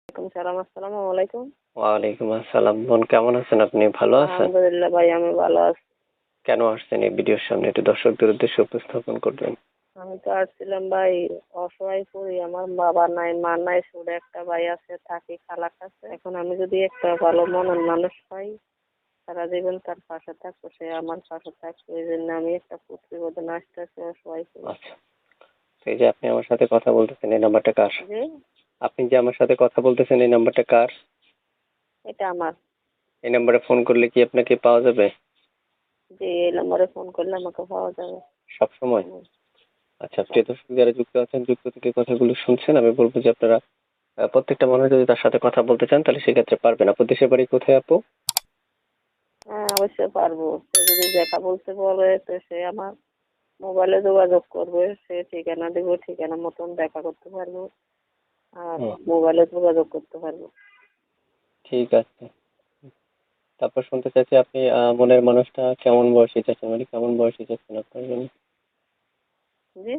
ওয়ালাইকুম সালাম। আসসালামু আলাইকুম। ওয়ালাইকুম আসসালাম। বোন কেমন আছেন আপনি? ভালো আছেন? আলহামদুলিল্লাহ ভাই আমি ভালো আছি। কেন আসছেন এই ভিডিওর সামনে? একটু দর্শকদের উদ্দেশ্যে উপস্থাপন করবেন। আমি তো আসছিলাম ভাই অসহায় পড়ি। আমার বাবা নাই, মা নাই, ছোট একটা ভাই আছে, থাকি খালার কাছে। এখন আমি যদি একটা ভালো মনের মানুষ পাই, সারা জীবন তার পাশে থাকবো, সে আমার পাশে থাকবে। এই জন্য আমি একটা প্রতিবেদন আসতেছি অসহায় পড়ি। আচ্ছা। তো এই যে আপনি আমার সাথে কথা বলতেছেন, এই নাম্বারটা কার? জি, আপনি যে আমার সাথে কথা বলতেছেন, এই নাম্বারটা কার? এটা আমার। এই নাম্বারে ফোন করলে কি আপনাকে পাওয়া যাবে জি, এই নম্বরে ফোন করলে আমাকে পাওয়া যাবে। সব সময়? হুম। আচ্ছা, প্রিয় দর্শক যারা যুক্ত আছেন, যুক্ত থেকে কথাগুলো শুনছেন, আমি বলবো যে আপনারা প্রত্যেকটা মানুষ যদি তার সাথে কথা বলতে চান তাহলে সেক্ষেত্রে পারবেন। আপু দেশের বাড়ি কোথায় আপু? হ্যাঁ, অবশ্যই পারবো। সে যদি দেখা বলতে বলে তো সে আমার মোবাইলে যোগাযোগ করবে, সে ঠিকানা দেবো, ঠিকানা মতন দেখা করতে পারবো আর হুম, মোবাইলে যোগাযোগ করতে পারবো। ঠিক আছে। তারপর শুনতে চাচ্ছি আপনি মনের মানুষটা কেমন বয়সী চাচ্ছেন, মানে কেমন বয়সী চাচ্ছেন আপনার জন্য? জি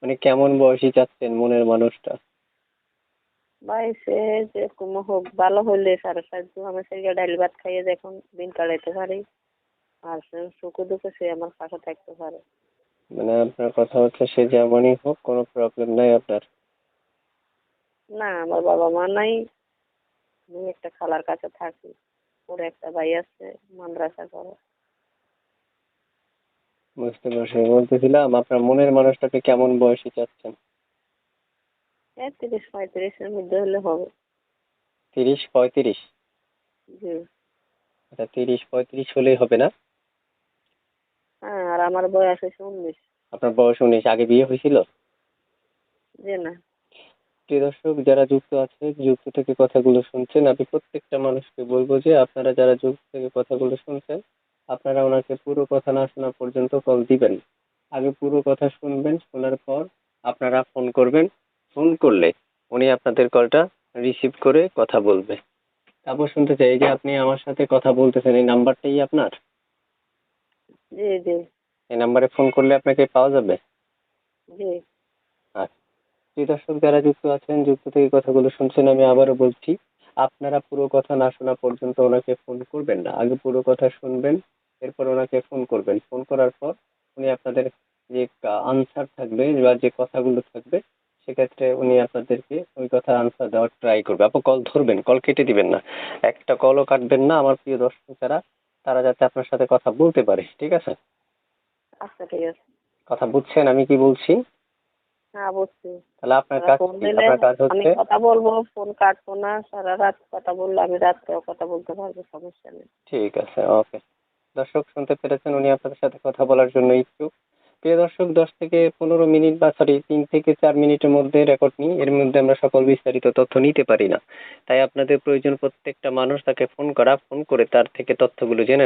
মানে কেমন বয়সী চাচ্ছেন মনের মানুষটা? ভাই, সে যেরকম হোক, ভালো হইলে সারা সাহায্য আমি সেই ডাইল ভাত খাইয়ে যখন দিন কাটাইতে পারি, আর সে সুখে দুঃখে সে আমার পাশে থাকতে পারে। মানে আপনার কথা হচ্ছে সে যেমনই হোক কোনো প্রবলেম নাই আপনার? না, আমার বাবা মা নাই, আমি একটা খালার কাছে থাকি। ওর একটা ভাই আছে, মাদ্রাসা করে। বুঝতে পারছি। বলতেছিলাম আপনার মনের মানুষটাকে কেমন বয়সী চাচ্ছেন? 30-35-এর মধ্যে হলে হবে। 30-35? জি। আচ্ছা, 30-35 হলেই হবে না? হ্যাঁ, আর আমার বয়স হয়েছে 19। আপনার বয়স 19, আগে বিয়ে হয়েছিল? জি না। প্রিয় দর্শক যারা যুক্ত আছে, যুক্ত থেকে কথাগুলো শুনছেন, আমি প্রত্যেকটা মানুষকে বলবো যে আপনারা যারা যুক্ত থেকে কথাগুলো শুনছেন, আপনারা ওনাকে পুরো কথা না শোনা পর্যন্ত কল দিবেন না। আগে পুরো কথা শুনবেন, শোনার পর আপনারা ফোন করবেন। ফোন করলে উনি আপনাদের কলটা রিসিভ করে কথা বলবে। তারপর শুনতে চাই, এই যে আপনি আমার সাথে কথা বলতেছেন, এই নাম্বারটাই আপনার? জি জি এই নাম্বারে ফোন করলে আপনাকে পাওয়া যাবে? জি। আচ্ছা। প্রিয় দর্শক যারা যুক্ত আছেন, যুক্ত থেকে কথাগুলো শুনছেন, আমি আবারও বলছি, আপনারা পুরো কথা না শোনা পর্যন্ত ওনাকে ফোন করবেন না। আগে পুরো কথা শুনবেন, এরপর ওনাকে ফোন করবেন। ফোন করার পর উনি আপনাদের যে আনসার থাকবে বা যে কথাগুলো থাকবে, সেক্ষেত্রে উনি আপনাদেরকে ওই কথার আনসার দেওয়ার ট্রাই করবে। আপু কল ধরবেন, কল কেটে দিবেন না, একটা কলও কাটবেন না, আমার প্রিয় দর্শক যারা, তারা যাতে আপনার সাথে কথা বলতে পারে। ঠিক আছে? আচ্ছা, ঠিক আছে। কথা বুঝছেন আমি কি বলছি? হ্যাঁ, বুঝছি। তাহলে আপনার তারা কাজ ফোন কি? দিলে আপনার কাজ আমি হচ্ছে কথা বলবো, ফোন কাটবো না। সারা রাত কথা বললে আমি রাত্রেও কথা বলতে পারবো, সমস্যা নেই। ঠিক আছে, ওকে। দর্শক শুনতে পেরেছেন, উনি আপনাদের সাথে কথা বলার জন্য ইচ্ছুক। প্রিয় দর্শক, 10 থেকে 15 মিনিট বা 3 থেকে 4 মিনিটের মধ্যে রেকর্ড নিই, এর মধ্যে আমরা সকল বিস্তারিত তথ্য নিতে পারি না। তাই আপনাদের প্রয়োজন প্রত্যেকটা মানুষ তাকে ফোন করা, ফোন করে তার থেকে তথ্যগুলো জেনে নেওয়া।